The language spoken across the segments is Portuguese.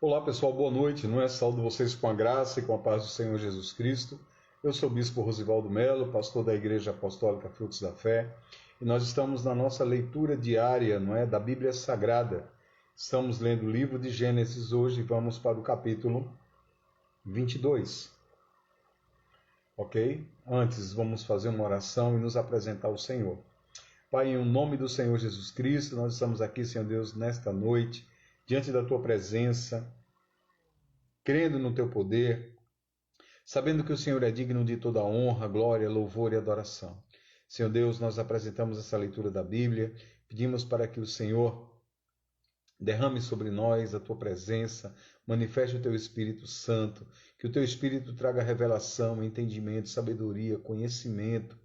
Olá pessoal, boa noite. Não é? Saúdo vocês com a graça e com a paz do Senhor Jesus Cristo. Eu sou o Bispo Rosivaldo Melo, pastor da Igreja Apostólica Frutos da Fé, e nós estamos na nossa leitura diária, não é, da Bíblia Sagrada. Estamos lendo o livro de Gênesis hoje e vamos para o capítulo 22. Ok? Antes, vamos fazer uma oração e nos apresentar ao Senhor. Pai, em nome do Senhor Jesus Cristo, nós estamos aqui, Senhor Deus, nesta noite, diante da Tua presença, crendo no Teu poder, sabendo que o Senhor é digno de toda honra, glória, louvor e adoração. Senhor Deus, nós apresentamos essa leitura da Bíblia, pedimos para que o Senhor derrame sobre nós a Tua presença, manifeste o Teu Espírito Santo, que o Teu Espírito traga revelação, entendimento, sabedoria, conhecimento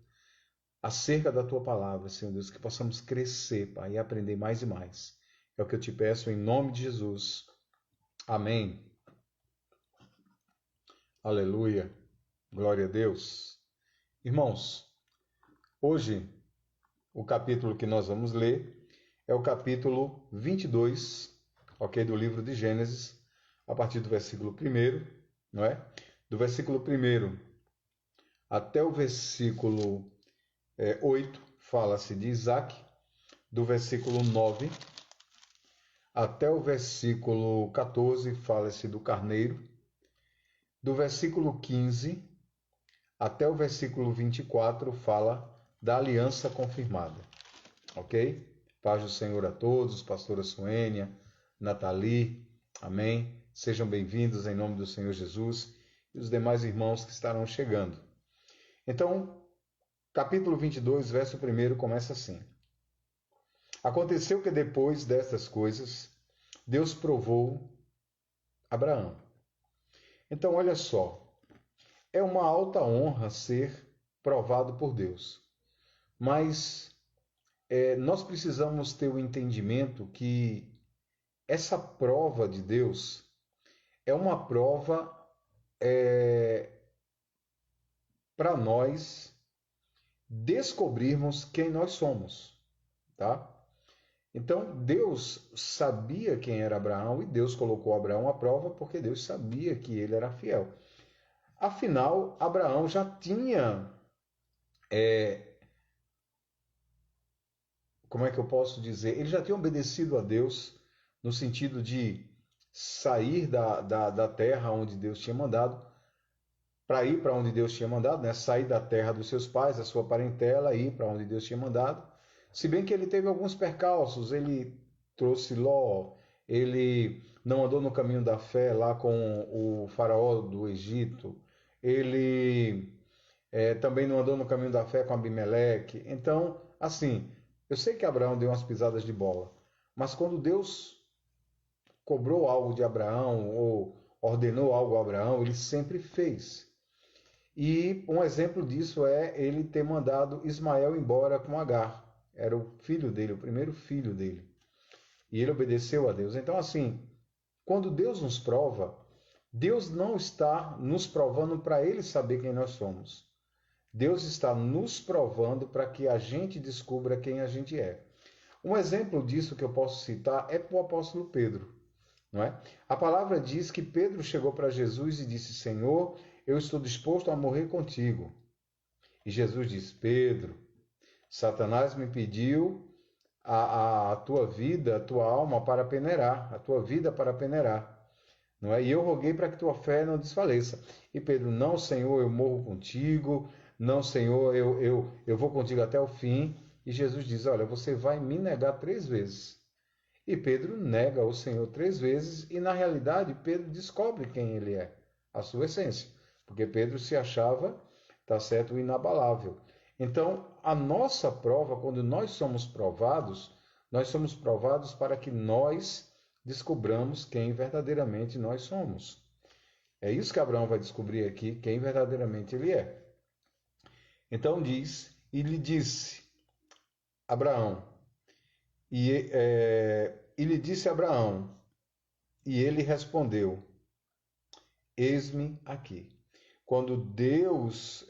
acerca da Tua palavra, Senhor Deus, que possamos crescer, Pai, e aprender mais e mais. É o que eu te peço em nome de Jesus. Amém. Aleluia. Glória a Deus. Irmãos, hoje o capítulo que nós vamos ler é o capítulo 22, ok, do livro de Gênesis, a partir do versículo 1, não é? Do versículo 1 até o versículo 8, fala-se de Isaac. Do versículo 9 até o versículo 14, fala-se do carneiro. Do versículo 15 até o versículo 24, fala da aliança confirmada. Ok? Paz do Senhor a todos, pastora Suênia, Nathalie, amém? Sejam bem-vindos em nome do Senhor Jesus e os demais irmãos que estarão chegando. Então, capítulo 22, verso 1 começa assim. Aconteceu que depois destas coisas, Deus provou Abraão. Então, olha só, é uma alta honra ser provado por Deus, mas nós precisamos ter o entendimento que essa prova de Deus é uma prova para nós descobrirmos quem nós somos, tá? Então, Deus sabia quem era Abraão e Deus colocou Abraão à prova porque Deus sabia que ele era fiel. Afinal, Abraão já tinha, como é que eu posso dizer? Ele já tinha obedecido a Deus no sentido de sair da terra onde Deus tinha mandado, para ir para onde Deus tinha mandado, né? Sair da terra dos seus pais, da sua parentela, ir para onde Deus tinha mandado. Se bem que ele teve alguns percalços, ele trouxe Ló, ele não andou no caminho da fé lá com o faraó do Egito, ele também não andou no caminho da fé com Abimeleque. Então, assim, eu sei que Abraão deu umas pisadas de bola, mas quando Deus cobrou algo de Abraão ou ordenou algo a Abraão, ele sempre fez. E um exemplo disso é ele ter mandado Ismael embora com Agar. Era o filho dele, o primeiro filho dele. E ele obedeceu a Deus. Então, assim, quando Deus nos prova, Deus não está nos provando para ele saber quem nós somos. Deus está nos provando para que a gente descubra quem a gente é. Um exemplo disso que eu posso citar é o apóstolo Pedro. Não é? A palavra diz que Pedro chegou para Jesus e disse: Senhor, eu estou disposto a morrer contigo. E Jesus disse: Pedro, Satanás me pediu a tua vida, a tua alma para peneirar, a tua vida para peneirar. Não é? E eu roguei para que tua fé não desfaleça. E Pedro: não, Senhor, eu morro contigo. Não, Senhor, eu vou contigo até o fim. E Jesus diz: olha, você vai me negar 3 vezes. E Pedro nega o Senhor 3 vezes e, na realidade, Pedro descobre quem ele é, a sua essência. Porque Pedro se achava, tá certo, inabalável. Então, a nossa prova, quando nós somos provados para que nós descobramos quem verdadeiramente nós somos. É isso que Abraão vai descobrir aqui, quem verdadeiramente ele é. Então diz, e lhe disse Abraão, e lhe disse Abraão, e ele respondeu: eis-me aqui. Quando Deus...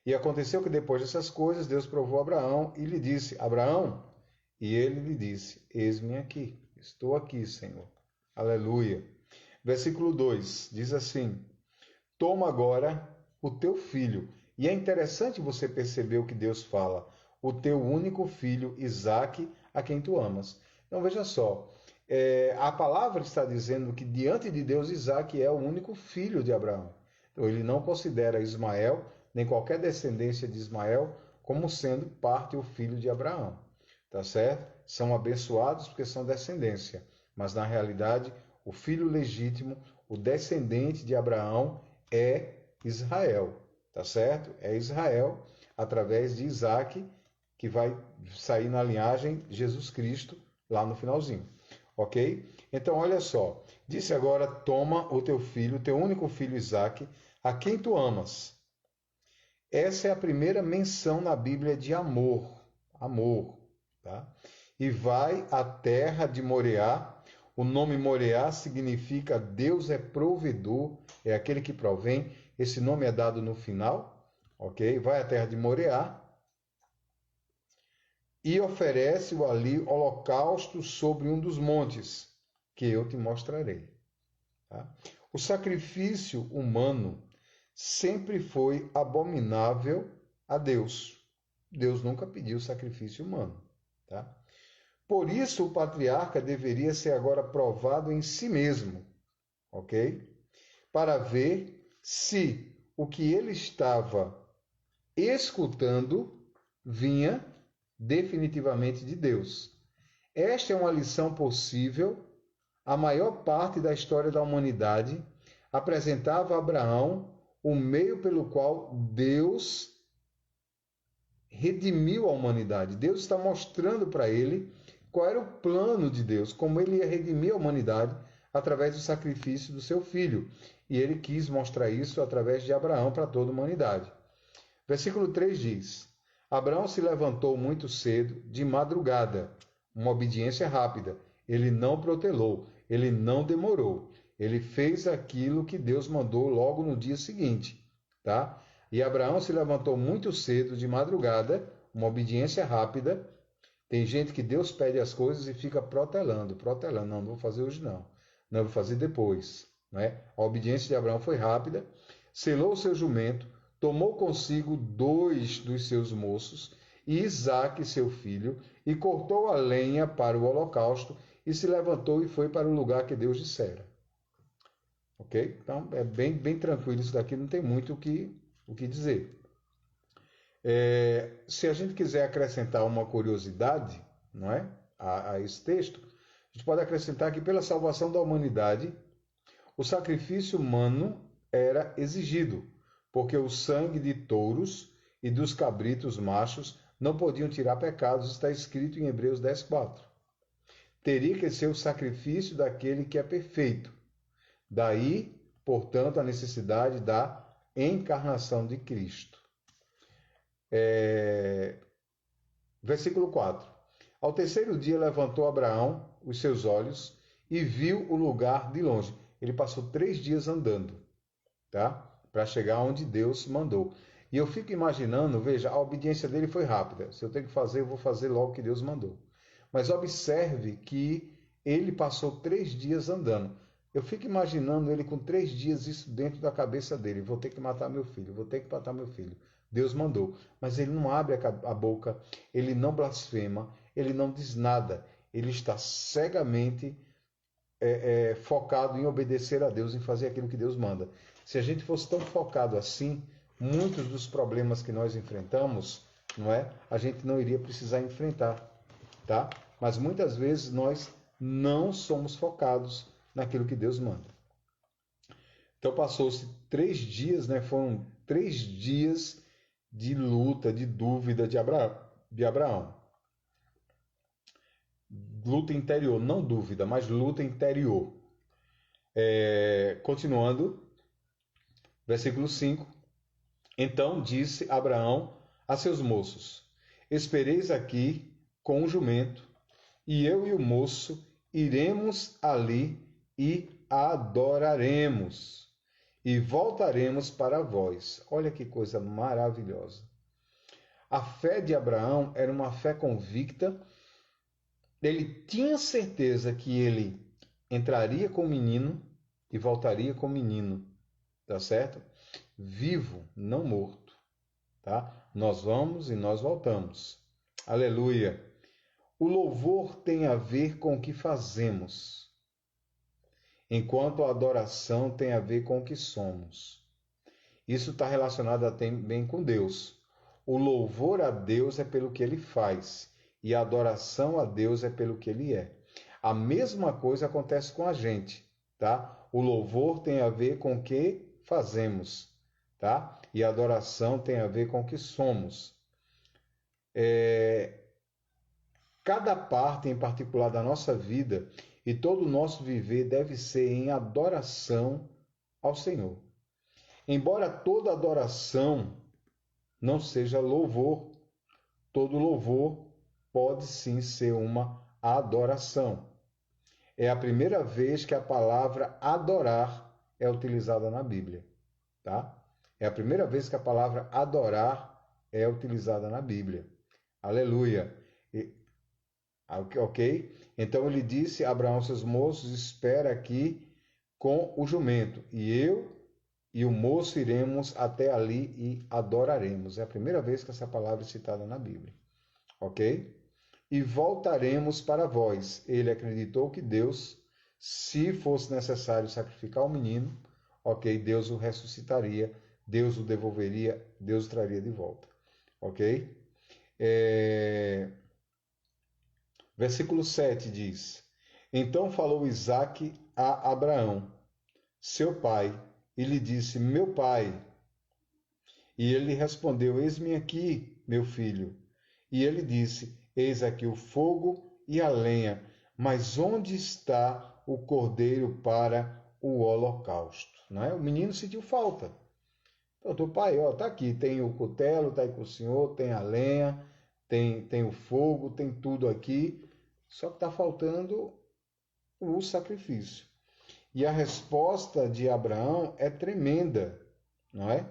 E aconteceu que depois dessas coisas, Deus provou Abraão e lhe disse: Abraão, e ele lhe disse: eis-me aqui, estou aqui, Senhor. Aleluia. Versículo 2 diz assim: toma agora o teu filho. E é interessante você perceber o que Deus fala: o teu único filho, Isaque, a quem tu amas. Então veja só, a palavra está dizendo que diante de Deus, Isaque é o único filho de Abraão. Então ele não considera Ismael, nem qualquer descendência de Ismael, como sendo parte ou filho de Abraão. Tá certo? São abençoados porque são descendência. Mas na realidade, o filho legítimo, o descendente de Abraão, é Israel, tá certo? É Israel, através de Isaque, que vai sair na linhagem Jesus Cristo, lá no finalzinho, ok? Então, olha só, disse agora, toma o teu filho, teu único filho Isaque, a quem tu amas. Essa é a primeira menção na Bíblia de amor, tá? E vai à terra de Moriá. O nome Moriá significa Deus é provedor, é aquele que provém. Esse nome é dado no final, ok? Vai à terra de Moriá e oferece-o ali holocausto sobre um dos montes, que eu te mostrarei. Tá? O sacrifício humano sempre foi abominável a Deus. Deus nunca pediu sacrifício humano. Tá? Por isso, o patriarca deveria ser agora provado em si mesmo, ok? Para ver se o que ele estava escutando vinha definitivamente de Deus. Esta é uma lição possível. A maior parte da história da humanidade apresentava a Abraão o meio pelo qual Deus redimiu a humanidade. Deus está mostrando para ele qual era o plano de Deus, como ele ia redimir a humanidade através do sacrifício do seu filho. E ele quis mostrar isso através de Abraão para toda a humanidade. Versículo 3 diz: Abraão se levantou muito cedo, de madrugada, uma obediência rápida. Ele não protelou, ele não demorou. Ele fez aquilo que Deus mandou logo no dia seguinte, tá? E Abraão se levantou muito cedo, de madrugada, uma obediência rápida. Tem gente que Deus pede as coisas e fica protelando. Não vou fazer hoje não. Não, vou fazer depois. Né? A obediência de Abraão foi rápida. Selou o seu jumento, tomou consigo 2 dos seus moços e Isaque, seu filho, e cortou a lenha para o holocausto e se levantou e foi para o lugar que Deus dissera. Ok? Então, é bem tranquilo isso daqui, não tem muito o que dizer. Se a gente quiser acrescentar uma curiosidade, não é, a esse texto, a gente pode acrescentar que pela salvação da humanidade, o sacrifício humano era exigido, porque o sangue de touros e dos cabritos machos não podiam tirar pecados, está escrito em Hebreus 10:4. Teria que ser o sacrifício daquele que é perfeito. Daí, portanto, a necessidade da encarnação de Cristo. Versículo 4. Ao terceiro dia levantou Abraão os seus olhos e viu o lugar de longe. Ele passou 3 dias andando, tá? Para chegar onde Deus mandou. E eu fico imaginando, veja, a obediência dele foi rápida. Se eu tenho que fazer, eu vou fazer logo o que Deus mandou. Mas observe que ele passou 3 dias andando. Eu fico imaginando ele com 3 dias isso dentro da cabeça dele. Vou ter que matar meu filho, vou ter que matar meu filho. Deus mandou. Mas ele não abre a boca, ele não blasfema, ele não diz nada. Ele está cegamente focado em obedecer a Deus, em fazer aquilo que Deus manda. Se a gente fosse tão focado assim, muitos dos problemas que nós enfrentamos, não é? A gente não iria precisar enfrentar, tá? Mas muitas vezes nós não somos focados naquilo que Deus manda. Então passou-se 3 dias, né? Foram 3 dias de luta, de dúvida de Abraão. Luta interior, não dúvida, mas luta interior. Continuando, versículo 5. Então disse Abraão a seus moços: Espereis aqui com o jumento, e eu e o moço iremos ali e adoraremos, e voltaremos para vós. Olha que coisa maravilhosa. A fé de Abraão era uma fé convicta. Ele tinha certeza que ele entraria com o menino e voltaria com o menino, tá certo? Vivo, não morto, tá? Nós vamos e nós voltamos. Aleluia. O louvor tem a ver com o que fazemos, enquanto a adoração tem a ver com o que somos. Isso está relacionado também com Deus. O louvor a Deus é pelo que ele faz, e a adoração a Deus é pelo que ele é. A mesma coisa acontece com a gente, tá? O louvor tem a ver com o que fazemos, tá? E a adoração tem a ver com o que somos. Cada parte em particular da nossa vida e todo o nosso viver deve ser em adoração ao Senhor. Embora toda adoração não seja louvor, todo louvor pode sim ser uma adoração. É a primeira vez que a palavra adorar é utilizada na Bíblia, tá? É a primeira vez que a palavra adorar é utilizada na Bíblia. Aleluia. Ok? Então ele disse: Abraão, seus moços, espera aqui com o jumento, e eu e o moço iremos até ali e adoraremos. É a primeira vez que essa palavra é citada na Bíblia. Ok? E voltaremos para vós. Ele acreditou que Deus, se fosse necessário sacrificar o menino, ok, Deus o ressuscitaria, Deus o devolveria, Deus o traria de volta. Ok? Versículo 7 diz: Então falou Isaque a Abraão, seu pai, e lhe disse: Meu pai. E ele respondeu: Eis-me aqui, meu filho. E ele disse: Eis aqui o fogo e a lenha, mas onde está o cordeiro para o holocausto? Não é? O menino sentiu falta. Então, pai, ó, tá aqui, tem o cutelo, tá aí com o senhor, tem a lenha, tem o fogo, tem tudo aqui, só que está faltando o sacrifício. E a resposta de Abraão é tremenda, não é?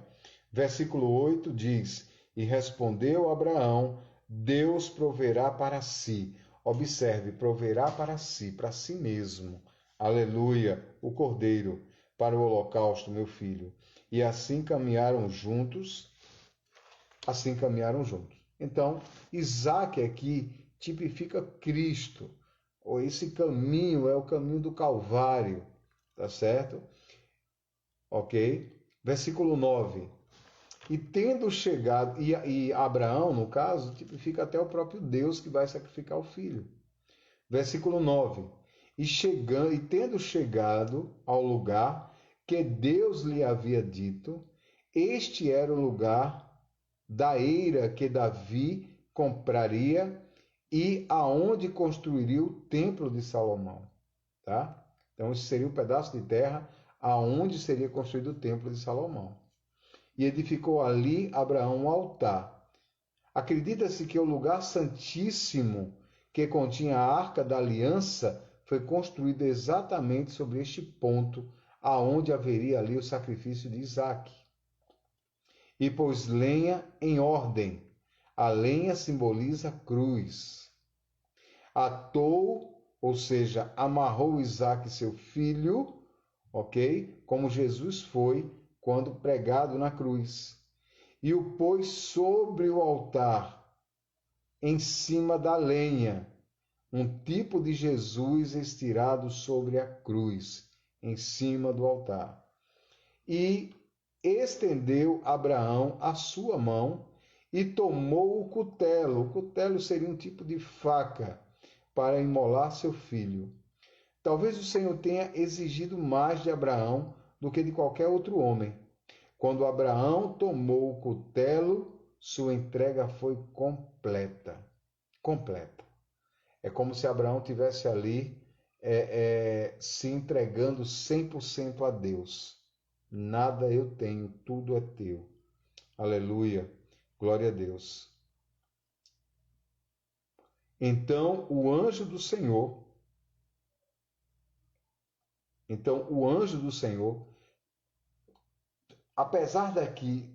Versículo 8 diz: E respondeu Abraão: Deus proverá para si. Observe, proverá para si mesmo. Aleluia, o cordeiro para o holocausto, meu filho. E assim caminharam juntos. Então, Isaac aqui tipifica Cristo. Ou esse caminho é o caminho do Calvário, tá certo? Ok? Versículo 9. E tendo chegado, e Abraão, no caso, tipifica até o próprio Deus que vai sacrificar o filho. Versículo 9. E tendo chegado ao lugar que Deus lhe havia dito, este era o lugar da eira que Davi compraria e aonde construiria o templo de Salomão, tá? Então, esse seria o pedaço de terra aonde seria construído o templo de Salomão. E edificou ali Abraão um altar. Acredita-se que o lugar santíssimo que continha a arca da aliança foi construído exatamente sobre este ponto, aonde haveria ali o sacrifício de Isaque. E pôs lenha em ordem. A lenha simboliza a cruz. Atou, ou seja, amarrou Isaque, seu filho, ok? Como Jesus foi quando pregado na cruz. E o pôs sobre o altar, em cima da lenha, um tipo de Jesus estirado sobre a cruz, em cima do altar. E estendeu Abraão a sua mão e tomou o cutelo. O cutelo seria um tipo de faca para imolar seu filho. Talvez o Senhor tenha exigido mais de Abraão do que de qualquer outro homem. Quando Abraão tomou o cutelo, sua entrega foi completa. Completa. É como se Abraão tivesse ali se entregando 100% a Deus. Nada eu tenho, tudo é teu. Aleluia. Glória a Deus. Então o anjo do Senhor, apesar daqui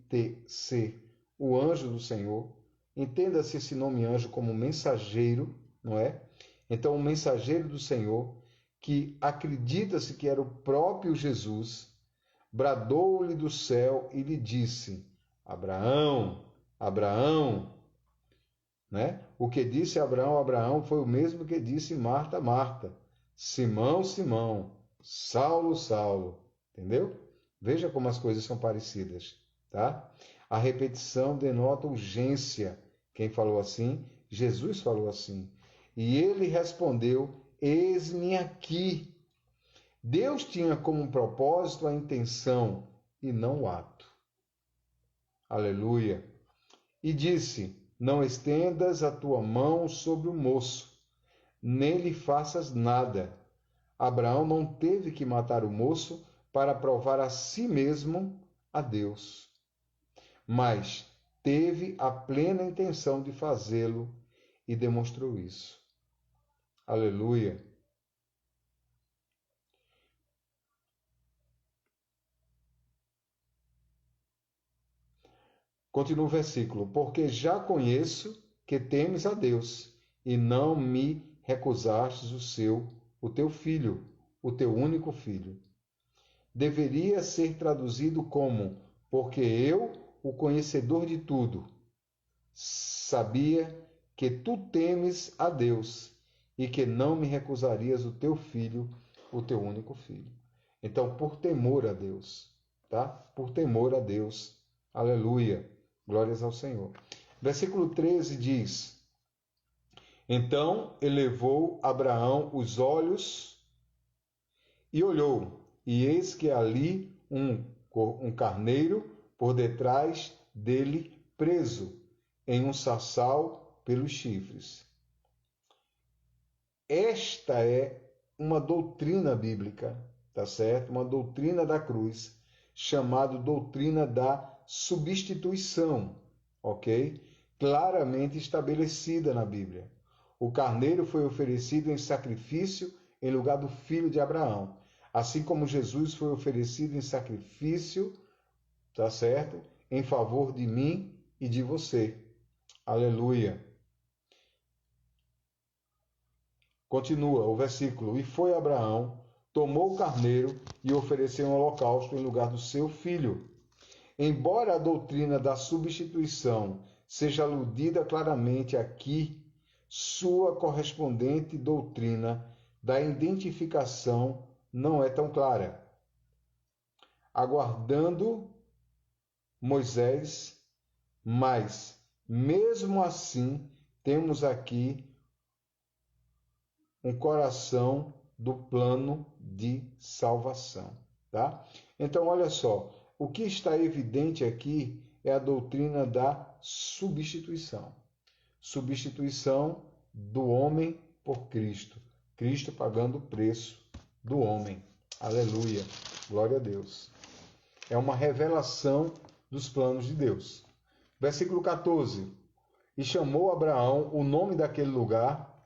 ser o anjo do Senhor, entenda-se esse nome anjo como mensageiro, não é? Então o mensageiro do Senhor, que acredita-se que era o próprio Jesus, bradou-lhe do céu e lhe disse: Abraão, Abraão, né? O que disse Abraão, Abraão foi o mesmo que disse Marta, Marta, Simão, Simão, Saulo, Saulo, entendeu? Veja como as coisas são parecidas, tá? A repetição denota urgência. Quem falou assim? Jesus falou assim. E ele respondeu: Eis-me aqui. Deus tinha como propósito a intenção e não o ato. Aleluia. E disse: Não estendas a tua mão sobre o moço, nem lhe faças nada. Abraão não teve que matar o moço para provar a si mesmo a Deus, mas teve a plena intenção de fazê-lo e demonstrou isso. Aleluia. Continua o versículo: Porque já conheço que temes a Deus, e não me recusastes o teu filho, o teu único filho. Deveria ser traduzido como: Porque eu, o conhecedor de tudo, sabia que tu temes a Deus e que não me recusarias o teu filho, o teu único filho. Então, por temor a Deus, tá? Por temor a Deus. Aleluia. Glórias ao Senhor. Versículo 13 diz: Então elevou Abraão os olhos e olhou, e eis que ali um carneiro por detrás dele preso em um sarçal pelos chifres. Esta é uma doutrina bíblica, tá certo? Uma doutrina da cruz, chamada doutrina da substituição, ok? Claramente estabelecida na Bíblia. O carneiro foi oferecido em sacrifício em lugar do filho de Abraão, assim como Jesus foi oferecido em sacrifício, tá certo? Em favor de mim e de você. Aleluia. Continua o versículo: E foi Abraão, tomou o carneiro e ofereceu um holocausto em lugar do seu filho. Embora a doutrina da substituição seja aludida claramente aqui, sua correspondente doutrina da identificação não é tão clara. Aguardando Moisés, mas mesmo assim temos aqui um coração do plano de salvação, tá? Então, olha só, o que está evidente aqui é a doutrina da substituição. Substituição do homem por Cristo. Cristo pagando o preço do homem. Aleluia. Glória a Deus. É uma revelação dos planos de Deus. Versículo 14. E chamou Abraão o nome daquele lugar: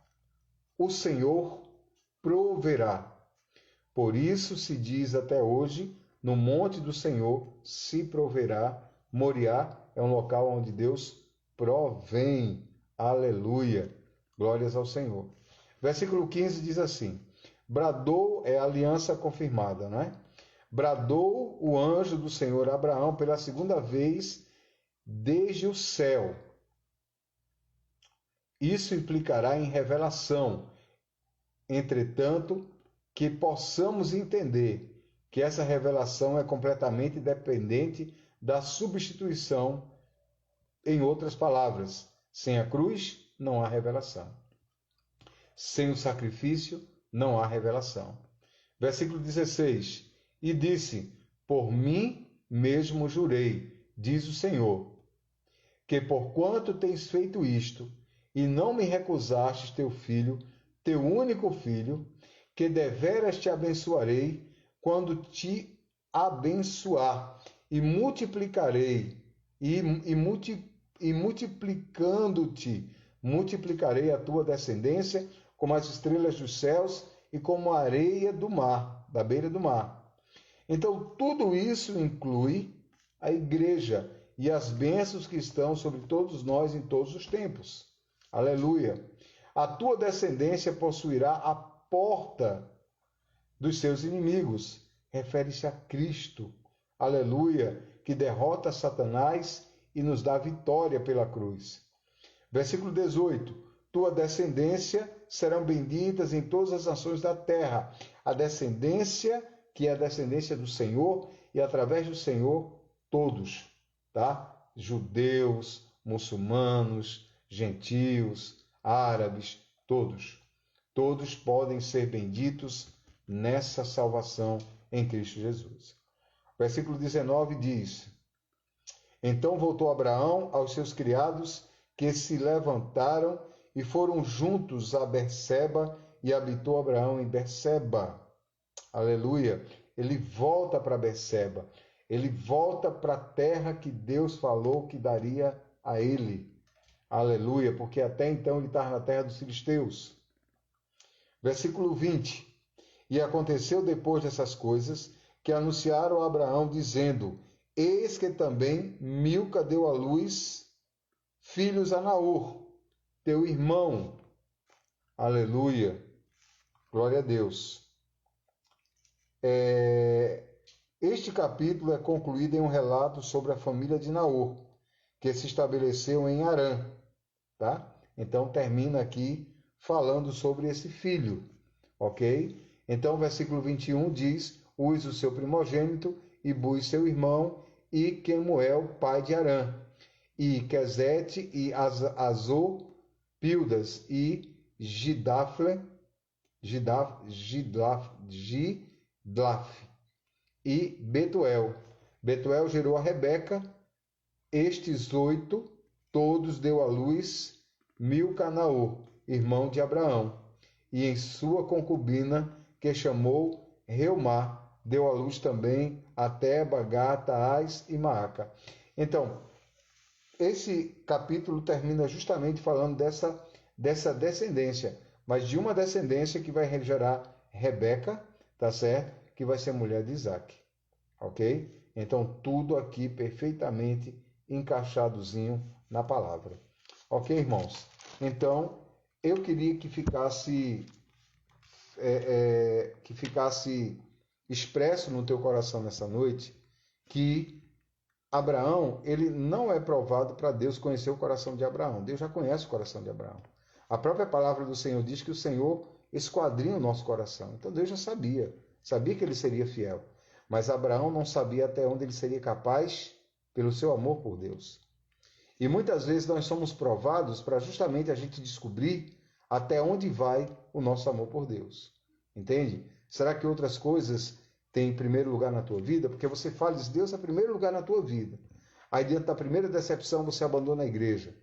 O Senhor proverá. Por isso se diz até hoje: no monte do Senhor se proverá. Moriá é um local onde Deus provém. Aleluia. Glórias ao Senhor. Versículo 15 diz assim: Bradou é a aliança confirmada, não é? Bradou o anjo do Senhor a Abraão pela segunda vez desde o céu. Isso implicará em revelação. Entretanto, que possamos entender que essa revelação é completamente dependente da substituição. Em outras palavras, sem a cruz não há revelação. Sem o sacrifício não há revelação. Versículo 16. E disse: Por mim mesmo jurei, diz o Senhor, que porquanto tens feito isto, e não me recusastes teu filho, teu único filho, que deveras te abençoarei quando te abençoar, e multiplicarei, e multiplicando-te, multiplicarei a tua descendência como as estrelas dos céus e como a areia do mar, da beira do mar. Então, tudo isso inclui a igreja e as bênçãos que estão sobre todos nós em todos os tempos. Aleluia! A tua descendência possuirá a porta dos seus inimigos. Refere-se a Cristo, aleluia, que derrota Satanás e nos dá vitória pela cruz. Versículo 18: tua descendência serão benditas em todas as nações da terra. A descendência, que é a descendência do Senhor, e através do Senhor, todos, tá? Judeus, muçulmanos, gentios, árabes, todos. Todos podem ser benditos nessa salvação em Cristo Jesus. Versículo 19 diz: então voltou Abraão aos seus criados, que se levantaram e foram juntos a Berseba, e habitou Abraão em Berseba. Aleluia! Ele volta para Berseba. Ele volta para a terra que Deus falou que daria a ele. Aleluia! Porque até então ele estava na terra dos filisteus. Versículo 20. E aconteceu depois dessas coisas, que anunciaram a Abraão, dizendo: eis que também Milca deu à luz filhos a Naor, teu irmão. Aleluia. Glória a Deus. Este capítulo é concluído em um relato sobre a família de Naor, que se estabeleceu em Harã, tá? Então termina aqui falando sobre esse filho, ok? Então o versículo 21 diz: Uz, o seu primogênito, e Buz, seu irmão, e Quemuel, pai de Harã, e Quezete, e Azor, Pildas, e Gidlaf, e Betuel. Betuel gerou a Rebeca. Estes 8, todos deu à luz Milca a Naor, irmão de Abraão, e em sua concubina, que chamou Reumá, deu à luz também a Teba, Gata, Ás e Maaca. Então, esse capítulo termina justamente falando dessa descendência, mas de uma descendência que vai gerar Rebeca, tá certo? Que vai ser mulher de Isaac, ok? Então, tudo aqui perfeitamente encaixadozinho na palavra. Ok, irmãos? Então, eu queria que ficasse expresso no teu coração nessa noite que Abraão, ele não é provado para Deus conhecer o coração de Abraão. Deus já conhece o coração de Abraão. A própria palavra do Senhor diz que o Senhor esquadrinha o nosso coração. Então Deus já sabia que ele seria fiel. Mas Abraão não sabia até onde ele seria capaz pelo seu amor por Deus. E muitas vezes nós somos provados para justamente a gente descobrir até onde vai o nosso amor por Deus. Entende? Será que outras coisas têm primeiro lugar na tua vida? Porque você fala de Deus é primeiro lugar na tua vida. Aí diante da primeira decepção você abandona a igreja.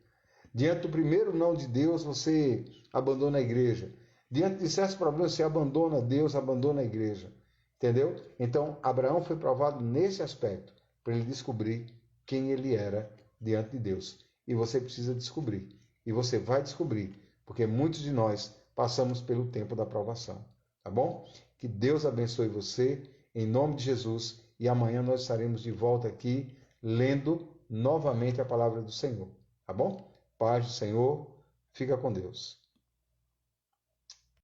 Diante do primeiro não de Deus você abandona a igreja. Diante de certos problemas você abandona Deus, abandona a igreja. Entendeu? Então Abraão foi provado nesse aspecto, para ele descobrir quem ele era diante de Deus. E você precisa descobrir. E você vai descobrir, porque muitos de nós passamos pelo tempo da provação. Tá bom? Que Deus abençoe você, em nome de Jesus. E amanhã nós estaremos de volta aqui, lendo novamente a palavra do Senhor. Tá bom? Paz do Senhor. Fica com Deus.